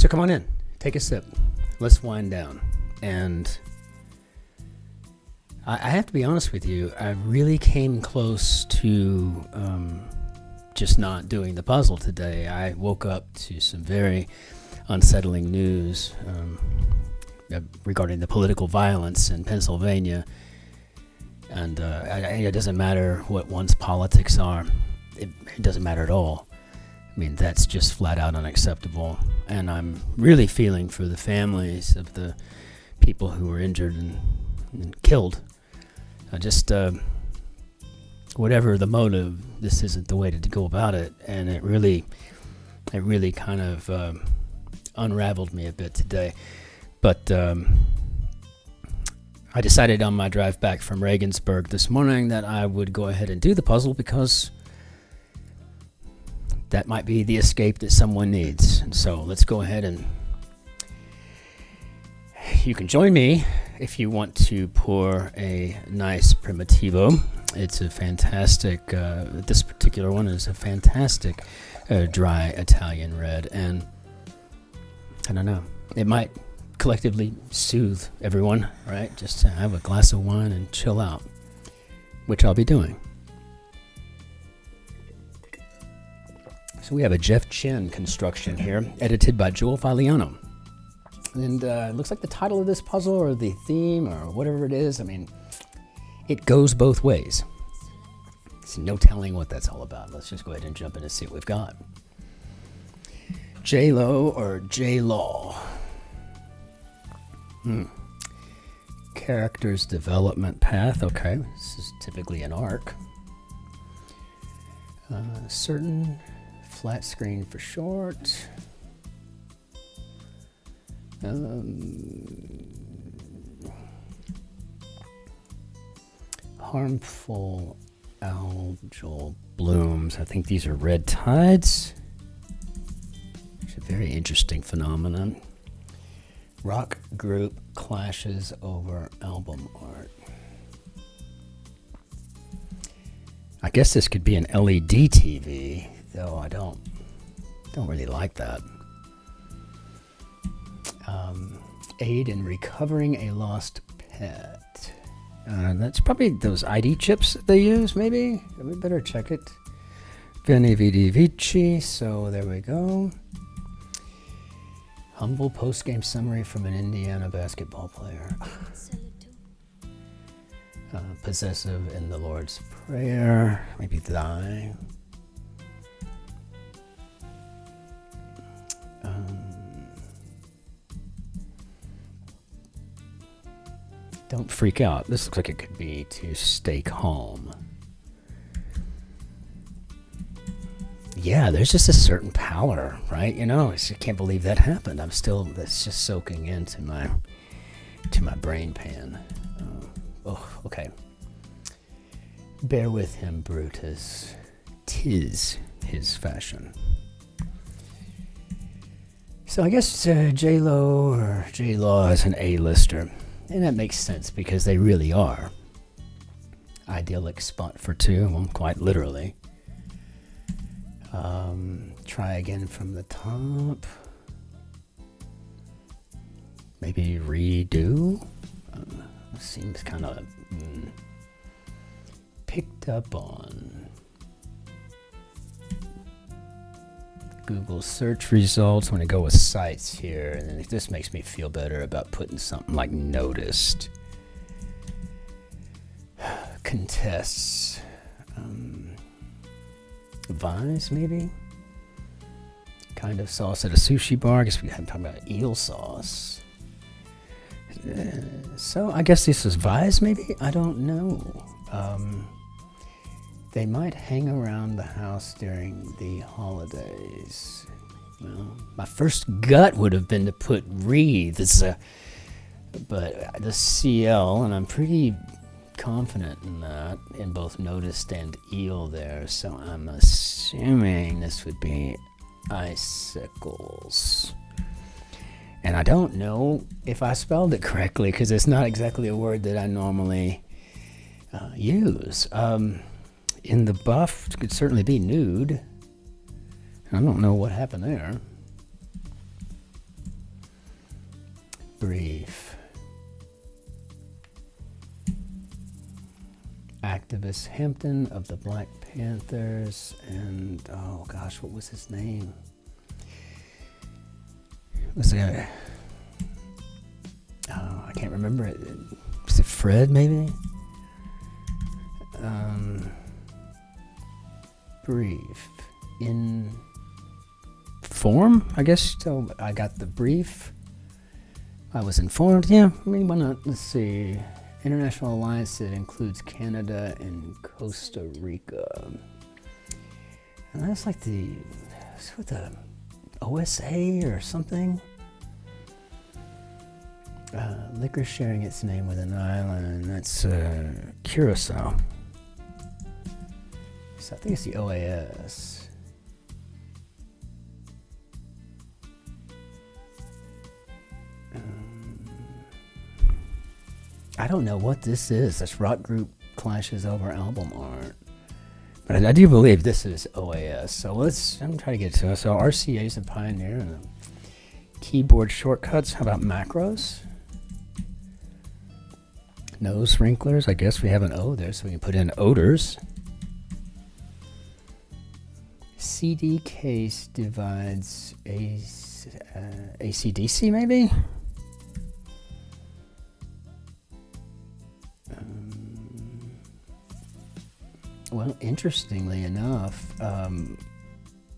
So come on in, take a sip. Let's wind down. And I have to be honest with you, I really came close to just not doing the puzzle today. I woke up to some very unsettling news regarding the political violence in Pennsylvania. And it doesn't matter what one's politics are. It doesn't matter at all. I mean, that's just flat out unacceptable. And I'm really feeling for the families of the people who were injured and killed. Whatever the motive, this isn't the way to go about it. And it really kind of unraveled me a bit today. But I decided on my drive back from Regensburg this morning that I would go ahead and do the puzzle because that might be the escape that someone needs. And so let's go ahead and you can join me if you want to pour a nice Primitivo. It's a fantastic, this particular one is a fantastic dry Italian red. And I don't know, it might collectively soothe everyone, right? Just to have a glass of wine and chill out, which I'll be doing. So we have a Jeff Chin construction here, edited by Joel Faliano. And it looks like the title of this puzzle or the theme or whatever it is, I mean, it goes both ways. There's no telling what that's all about. Let's just go ahead and jump in and see what we've got. J-Lo or J-Law? Character's development path. Okay, this is typically an arc. Certain flat screen for short. Harmful algal blooms. I think these are red tides. It's a very interesting phenomenon. Rock group clashes over album art. I guess this could be an LED TV, though I don't really like that. Aid in recovering a lost pet. That's probably those ID chips that they use, maybe? We better check it. Veni Vidi Vici, so there we go. Humble post-game summary from an Indiana basketball player. Possessive in the Lord's Prayer, maybe thy. Don't freak out. This looks like it could be to stay calm. Yeah, there's just a certain power, right? You know, I can't believe that happened. That's just soaking into my brain pan. Okay. Bear with him, Brutus. 'Tis his fashion. So I guess J-Lo or J-Law is an A-lister. And that makes sense because they really are. Idyllic spot for two, well, quite literally. Try again from the top. Maybe redo. Seems kind of picked up on. Google search results. I'm going to go with sites here, and then this makes me feel better about putting something like noticed. Contests. Vise, maybe? Kind of sauce at a sushi bar. I guess we haven't talked about eel sauce. So I guess this is Vise, maybe? I don't know. They might hang around the house during the holidays. Well, my first gut would have been to put wreaths, but the CL, and I'm pretty confident in that, in both noticed and eel there, so I'm assuming this would be icicles. And I don't know if I spelled it correctly, because it's not exactly a word that I normally use. In the buff, it could certainly be nude. I don't know what happened there. brief. Activist Hampton of the Black Panthers, and oh gosh, what was his name? Was it? Oh, I can't remember it. Was it Fred, maybe? Brief. Inform, I guess. So I got the brief. I was informed. Yeah, I mean, why not? Let's see. International alliance that includes Canada and Costa Rica. And that's like the OSA or something. Liquor sharing its name with an island. That's Curacao. So I think it's the OAS. I don't know what this is. This rock group clashes over album art. But I do believe this is OAS. So I'm trying to get to it. So RCA is a pioneer in keyboard shortcuts. How about macros? Nose sprinklers. I guess we have an O there, so we can put in odors. CD case divides AC/DC, maybe? Well, interestingly enough,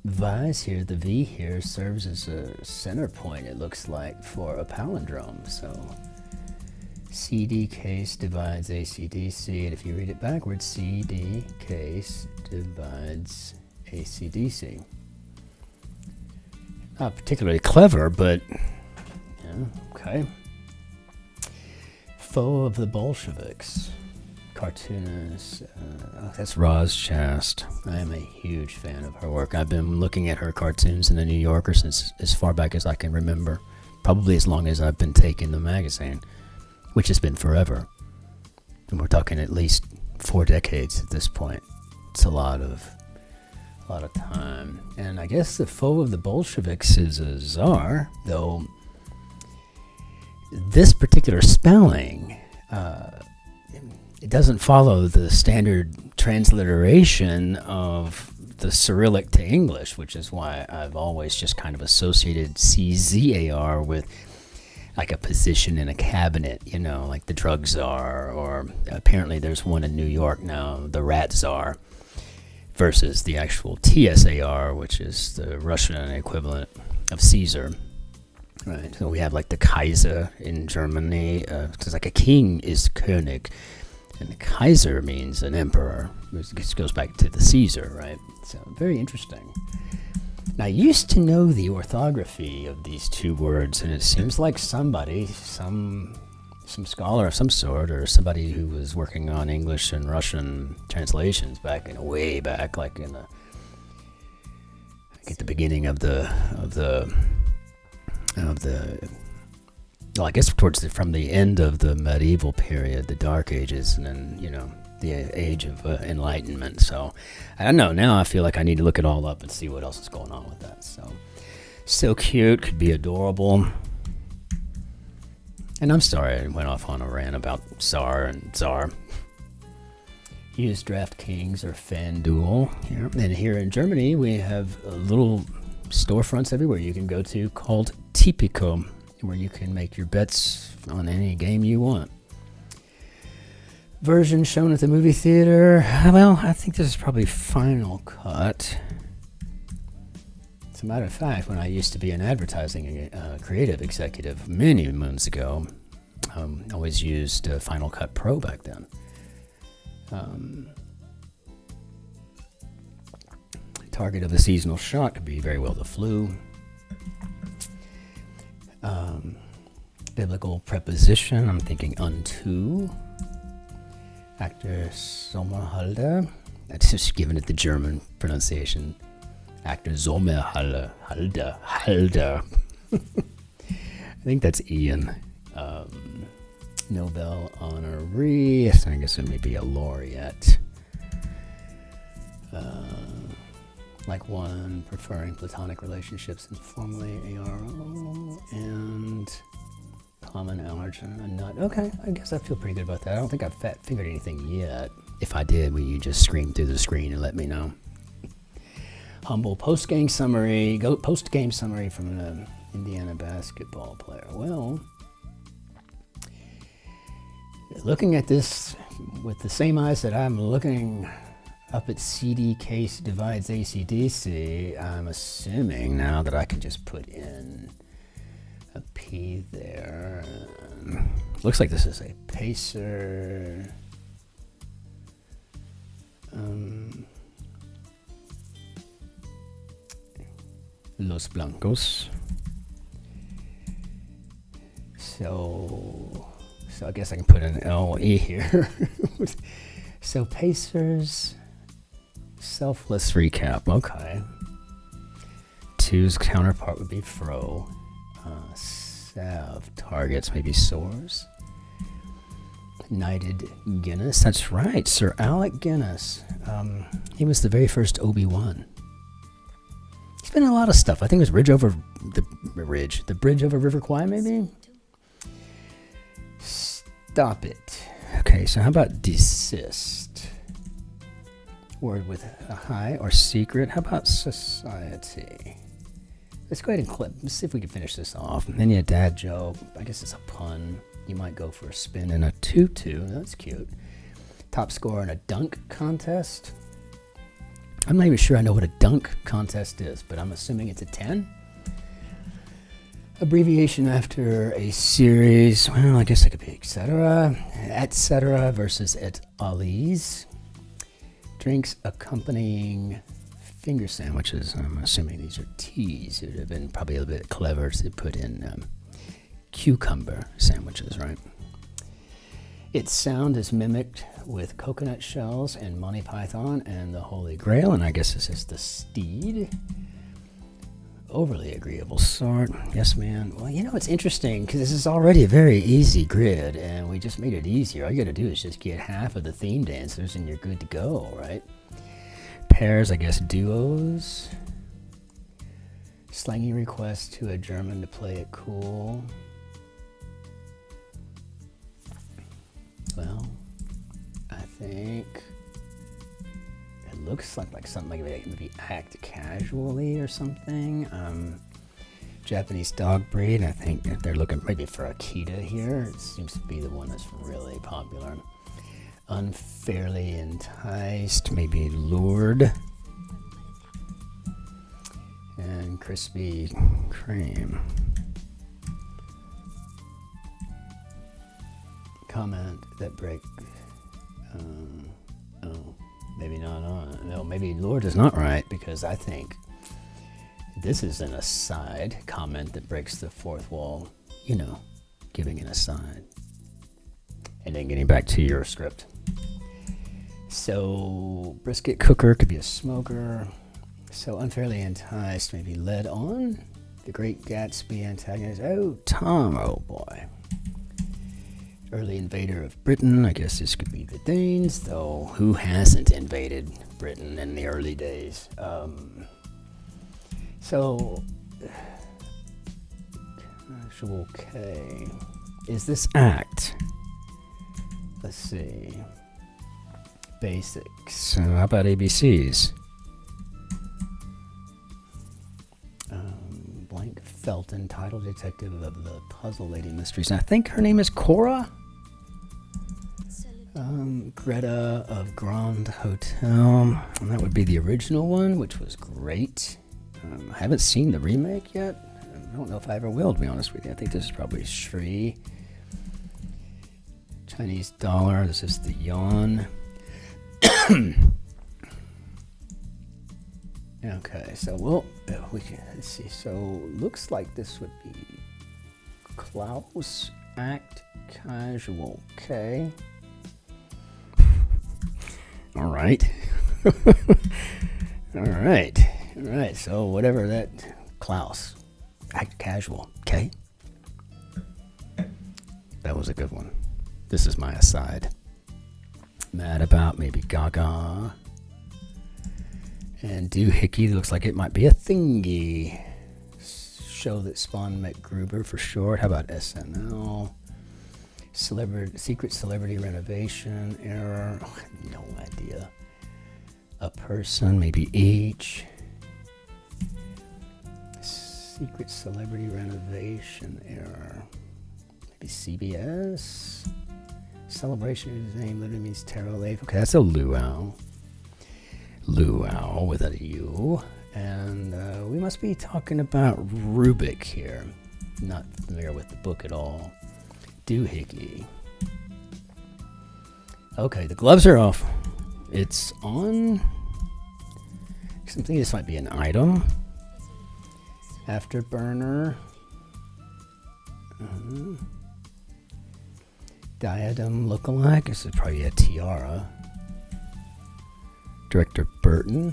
Vise here, the V here, serves as a center point, it looks like, for a palindrome. So CD case divides AC/DC, and if you read it backwards, CD case divides AC/DC. Not particularly clever, but yeah, okay. Foe of the Bolsheviks. Cartoonist. That's Roz Chast. I am a huge fan of her work. I've been looking at her cartoons in the New Yorker since as far back as I can remember. Probably as long as I've been taking the magazine, which has been forever. And we're talking at least 4 decades at this point. It's a lot of time. And I guess the foe of the Bolsheviks is a czar, though this particular spelling, it doesn't follow the standard transliteration of the Cyrillic to English, which is why I've always just kind of associated CZAR with like a position in a cabinet, you know, like the drug czar, or apparently there's one in New York now, the rat czar, versus the actual TSAR, which is the Russian equivalent of Caesar. Right, so we have like the Kaiser in Germany, because like a king is König, and the Kaiser means an emperor. This goes back to the Caesar, right? So very interesting. Now, I used to know the orthography of these two words, and it seems like somebody, some scholar of some sort, or somebody who was working on English and Russian translations way back, like in at the beginning of the well, I guess from the end of the medieval period, the Dark Ages, and then, you know, the age of Enlightenment. So I don't know. Now I feel like I need to look it all up and see what else is going on with that. So cute, could be adorable. And I'm sorry I went off on a rant about Tsar and Tsar. Use DraftKings or FanDuel. And here in Germany, we have little storefronts everywhere you can go to called Tipico, where you can make your bets on any game you want. Version shown at the movie theater. Well, I think this is probably Final Cut. As a matter of fact, when I used to be an advertising creative executive many moons ago, I always used Final Cut Pro back then. Target of the seasonal shot could be very well the flu. Biblical preposition, I'm thinking unto. Actor Sommerhalder. That's just giving it the German pronunciation. Actor Sommerhalder. Halder. I think that's Ian. Nobel honoree. I guess it may be a laureate. Like one, preferring platonic relationships informally, ARO, and common allergen, a nut. Okay, I guess I feel pretty good about that. I don't think I've fat-fingered anything yet. If I did, will you just scream through the screen and let me know? Humble post-game summary. Post-game summary from an Indiana basketball player. Well, looking at this with the same eyes that I'm looking up at CD case divides AC/DC, I'm assuming now that I can just put in a P there. Looks like this is a pacer. Los Blancos. So I guess I can put an LE here. So Pacers, selfless recap. Okay. 2's counterpart would be Fro. Salve targets, maybe Soars. Knighted Guinness. That's right, Sir Alec Guinness. He was the very first Obi-Wan. He's been in a lot of stuff. I think it was the Bridge over River Kwai, maybe? Stop it. Okay, so how about desist? Word with a high or secret. How about society? Let's go ahead and clip. Let's see if we can finish this off. And then you dad joke. I guess it's a pun. You might go for a spin in a 2-2. That's cute. Top score in a dunk contest. I'm not even sure I know what a dunk contest is, but I'm assuming it's a 10. Abbreviation after a series. Well, I guess it could be etc. versus et ali's. Drinks accompanying finger sandwiches. I'm assuming these are teas. It would have been probably a little bit clever to put in cucumber sandwiches, right? Its sound is mimicked with coconut shells and Monty Python and the Holy Grail, and I guess this is the steed. Overly agreeable sort. Yes, man. Well, you know, it's interesting because this is already a very easy grid, and we just made it easier. All you got to do is just get half of the theme dancers, and you're good to go, right? Pairs, I guess, duos. Slangy request to a German to play it cool. Well, I think it looks like something like maybe act casually or something. Japanese dog breed. I think they're looking maybe for Akita here. It seems to be the one that's really popular. Unfairly enticed, maybe lured. And Krispy Kreme. Comment that break. Oh, maybe not on. No, maybe lured is not right because I think this is an aside comment that breaks the fourth wall. You know, giving an aside. And then getting back to your script. So, brisket cooker could be a smoker. So, unfairly enticed, maybe led on. The Great Gatsby antagonist. Oh, Tom, oh boy. Early invader of Britain. I guess this could be the Danes, though who hasn't invaded Britain in the early days? So, actual K. Is this act? Let's see. Basics. How about ABCs? Blank Felton, title detective of the Puzzle Lady Mysteries. I think her name is Cora. Greta of Grand Hotel. And that would be the original one, which was great. I haven't seen the remake yet. I don't know if I ever will, to be honest with you. I think this is probably Shri. Chinese dollar. This is the yuan. Okay, so let's see. So looks like this would be Klaus act casual. Okay. All right. All right. So whatever that Klaus act casual. Okay. That was a good one. This is my aside. Mad about maybe Gaga. And doohickey looks like it might be a thingy. show that spawned McGruber for short. How about SNL? Secret celebrity renovation error. Oh, I have no idea. A person, maybe H. Secret celebrity renovation error. Maybe CBS. Celebration of his name literally means tarot leaf. Okay, that's a luau. Luau with a U. And we must be talking about Rubik here. Not familiar with the book at all. Doohickey. Okay, the gloves are off. It's on. I'm thinking this might be an item. Afterburner. Diadem lookalike. This is probably a tiara. Director Burton.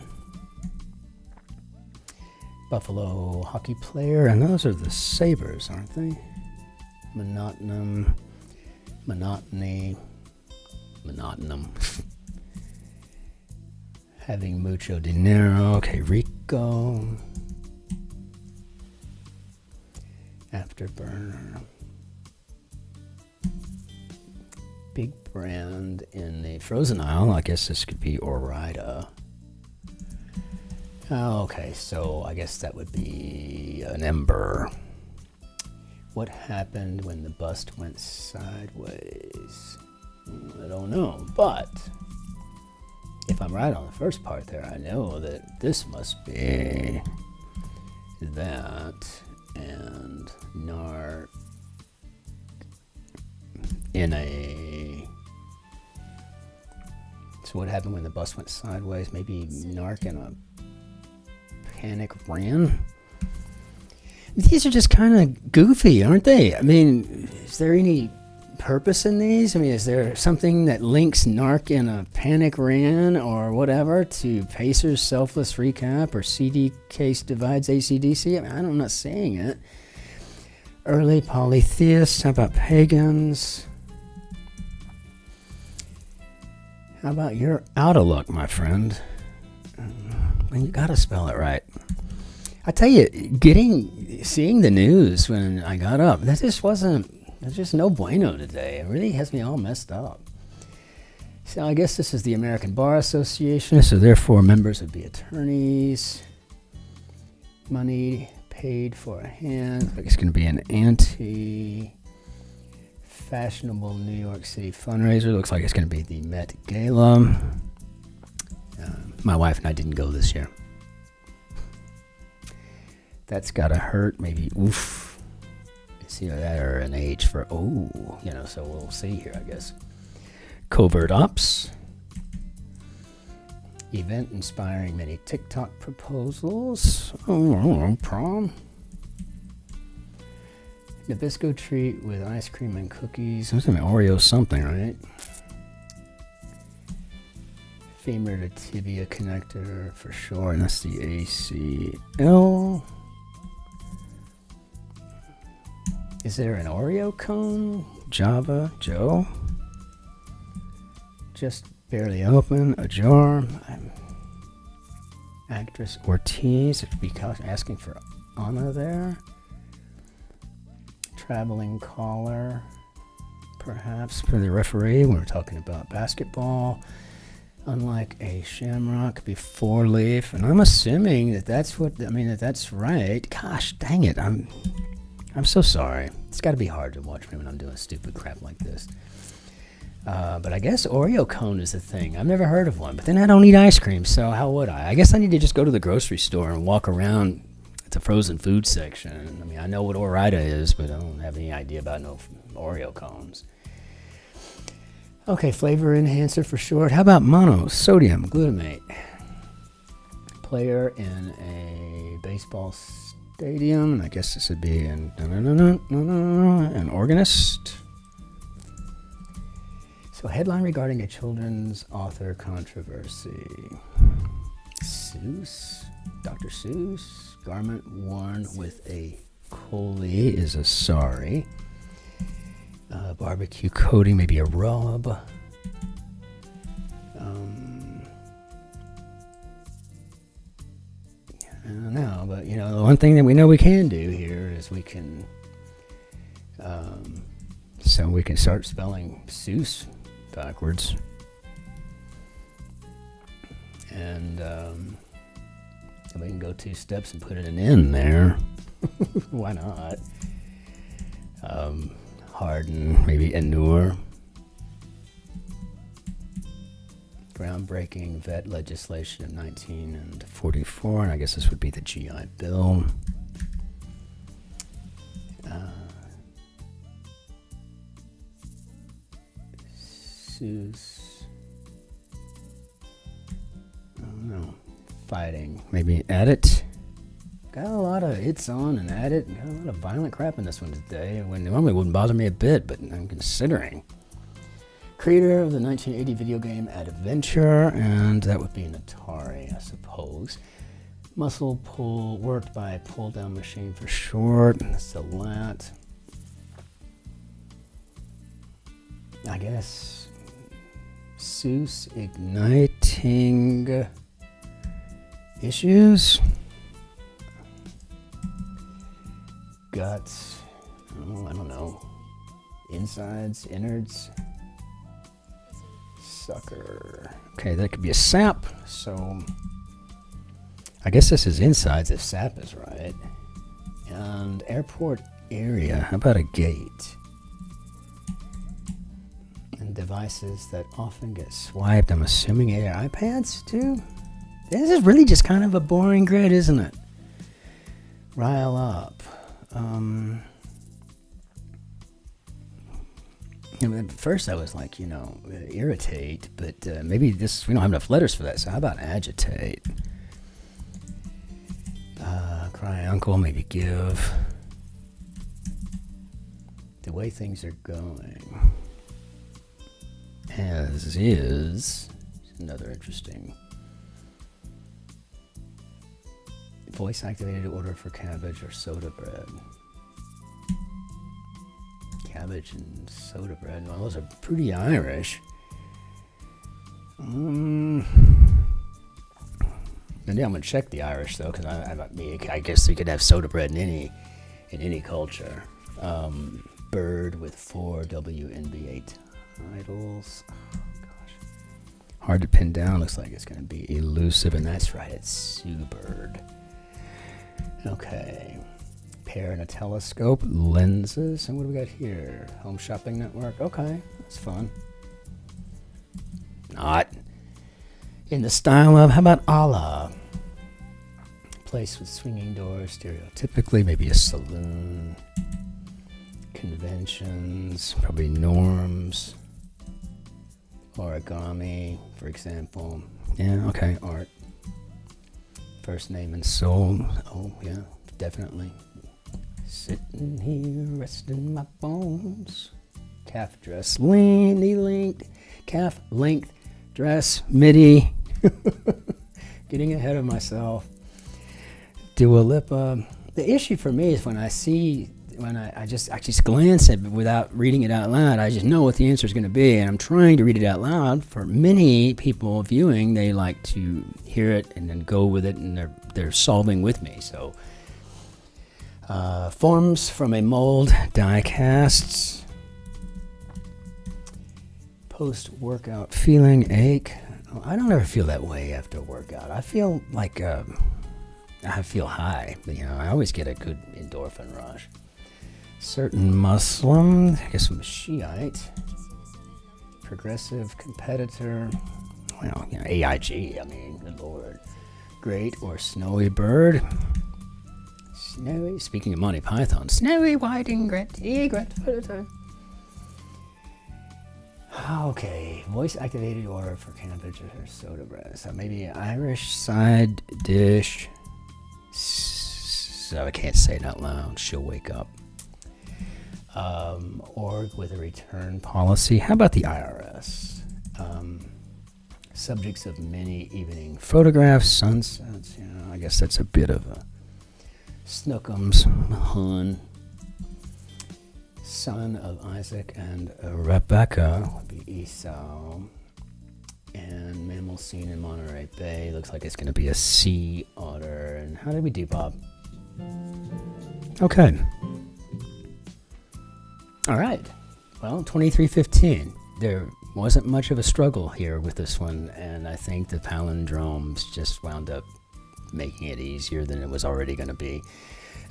Buffalo hockey player. And those are the Sabres, aren't they? Monotonum. Monotony. Monotonum. Having mucho dinero. Okay, Rico. Afterburner. Big brand in the frozen aisle. I guess this could be Ore-Ida. Okay, so I guess that would be an ember. What happened when the bust went sideways? I don't know, but if I'm right on the first part there, I know that this must be that and narc in a... So what happened when the bus went sideways? Maybe narc in a panic ran? These are just kind of goofy, aren't they? I mean, is there any purpose in these? I mean, is there something that links narc in a panic ran or whatever to Pacers selfless recap or CD case divides ACDC? I mean, I'm not saying it. Early polytheists. How about pagans? How about you're out of luck, my friend? You gotta spell it right. I tell you, seeing the news when I got up, there's just no bueno today. It really has me all messed up. So I guess this is the American Bar Association, so therefore members would be attorneys. Money paid for a hand. I think it's going to be an anti-fashionable New York City fundraiser. Looks like it's going to be the Met Gala. My wife and I didn't go this year. That's gotta hurt. Maybe oof. It's either that or an age for so we'll see here, I guess. Covert ops. Event inspiring many TikTok proposals. Prom. Nabisco treat with ice cream and cookies. It's an Oreo something, right? Femur to tibia connector for sure, and that's the ACL. Is there an Oreo cone? Java, Joe? Just barely open, ajar. Actress Ortiz, it would be asking for Anna there. Traveling caller, perhaps for the referee when we're talking about basketball. Unlike a shamrock, could be four leaf, and I'm assuming that that's right. Gosh, dang it, I'm so sorry. It's got to be hard to watch me when I'm doing stupid crap like this. But I guess Oreo cone is a thing. I've never heard of one, but then I don't eat ice cream, so how would I? I guess I need to just go to the grocery store and walk around the frozen food section. I mean, I know what Ore-Ida is, but I don't have any idea about no Oreo cones. Okay, flavor enhancer for short. How about monosodium glutamate? Player in a baseball stadium, and I guess this would be an organist. So headline regarding a children's author controversy. Seuss, Dr. Seuss, garment worn with a collie is a sari. Barbecue coating, maybe a rub. I don't know, but the one thing that we know we can do here is we can so we can start spelling Seuss backwards. And we can go 2 steps and put an N there. Why not? Harden, maybe Inure. Groundbreaking vet legislation of 1944, and I guess this would be the GI Bill. Seuss. I don't know. Fighting. Maybe edit. Got a lot of it's on and edit. Got a lot of violent crap in this one today. It normally wouldn't bother me a bit, but I'm considering. Creator of the 1980 video game Adventure, and that would be an Atari, I suppose. Muscle pull, worked by a pull-down machine for short. That's the lat. I guess Seuss igniting issues. Guts. Oh, I don't know. Insides, innards. Sucker. Okay, that could be a sap. So I guess this is insides if sap is right. And airport area. How about a gate? And devices that often get swiped. I'm assuming iPads too. This is really just kind of a boring grid, isn't it? Rile up. At first I was like, irritate, but maybe we don't have enough letters for that, so how about agitate? Cry uncle, maybe give. The way things are going. As is another interesting. Voice activated order for cabbage or soda bread. Cabbage and soda bread. Well, those are pretty Irish. And yeah, I'm gonna check the Irish though, because I guess you could have soda bread in any culture. Bird with 4 WNBA titles. Oh gosh, hard to pin down. Looks like it's gonna be elusive, and that's right. It's Sue Bird. Okay. Pair and a telescope, lenses, and what do we got here? Home shopping network. Okay, that's fun. Not in the style of, how about Allah? Place with swinging doors, stereotypically, maybe a saloon. Conventions, probably norms. Origami, for example. Yeah, okay, art. First name and soul. Oh, yeah, definitely. Sitting here, resting my bones. Calf dress, knee length, calf length dress, midi. Getting ahead of myself. Dua Lipa. The issue for me is when I just glance at it without reading it out loud, I just know what the answer is going to be, and I'm trying to read it out loud. For many people viewing, they like to hear it and then go with it, and they're solving with me. So. Forms from a mold, die casts. Post-workout feeling, ache. Oh, I don't ever feel that way after a workout. I feel like I feel high. I always get a good endorphin rush. Certain Muslim, I guess I'm a Shiite. Progressive competitor. Well, AIG, good Lord. Great or snowy bird. Snowy, speaking of Monty Python, snowy white and egret. Okay, voice activated order for cabbage or soda bread. So maybe Irish side dish. So I can't say it out loud. She'll wake up. Org with a return policy. How about the IRS? Subjects of many evening photographs, sunsets. I guess that's a bit of a Snookums, Hun, son of Isaac and Rebecca, would be Esau. And mammal seen in Monterey Bay. Looks like it's going to be a sea otter. And how did we do, Bob? Okay. All right. Well, 2315. There wasn't much of a struggle here with this one, and I think the palindromes just wound up making it easier than it was already going to be.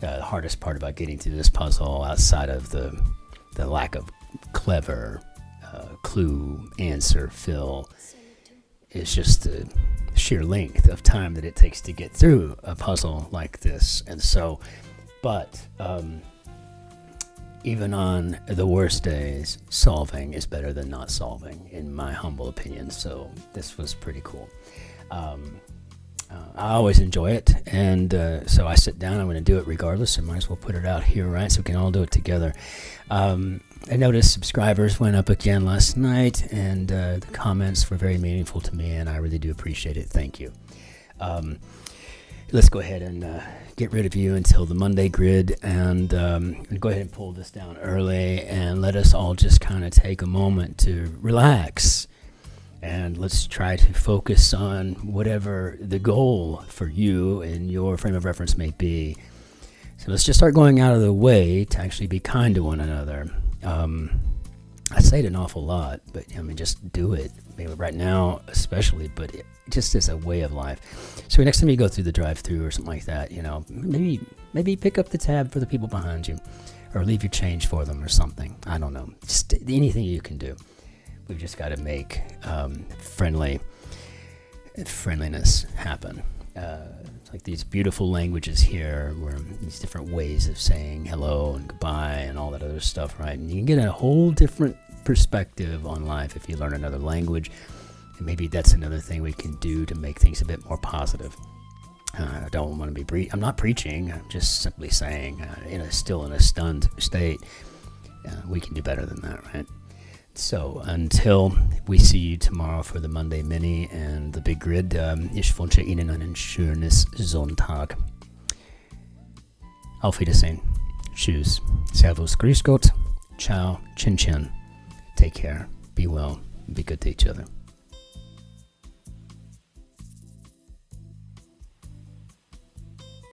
The hardest part about getting through this puzzle, outside of the lack of clever clue, answer, fill, is just the sheer length of time that it takes to get through a puzzle like this. And so, but even on the worst days, solving is better than not solving, in my humble opinion. So this was pretty cool. I always enjoy it, and so I sit down. I'm going to do it regardless. I might as well put it out here, right, so we can all do it together. I noticed subscribers went up again last night, and the comments were very meaningful to me, and I really do appreciate it. Thank you. Let's go ahead and get rid of you until the Monday grid, and go ahead and pull this down early, and let us all just kind of take a moment to relax. And let's try to focus on whatever the goal for you and your frame of reference may be. So let's just start going out of the way to actually be kind to one another. I say it an awful lot, but I mean, just do it. Maybe right now especially, but it just as a way of life. So next time you go through the drive-thru or something like that, you know, maybe pick up the tab for the people behind you, or leave your change for them or something. I don't know. Just anything you can do. We've just got to make friendliness happen. It's like these beautiful languages here, where these different ways of saying hello and goodbye and all that other stuff, right? And you can get a whole different perspective on life if you learn another language. And maybe that's another thing we can do to make things a bit more positive. I don't want to be I'm not preaching. I'm just simply saying, still in a stunned state, we can do better than that, right? So until we see you tomorrow for the Monday Mini and the Big Grid, ich wünsche Ihnen einen schönes Sonntag. Auf Wiedersehen. Tschüss. Servus. Grüß Gott. Ciao. Cin-Cin. Take care. Be well. Be good to each other.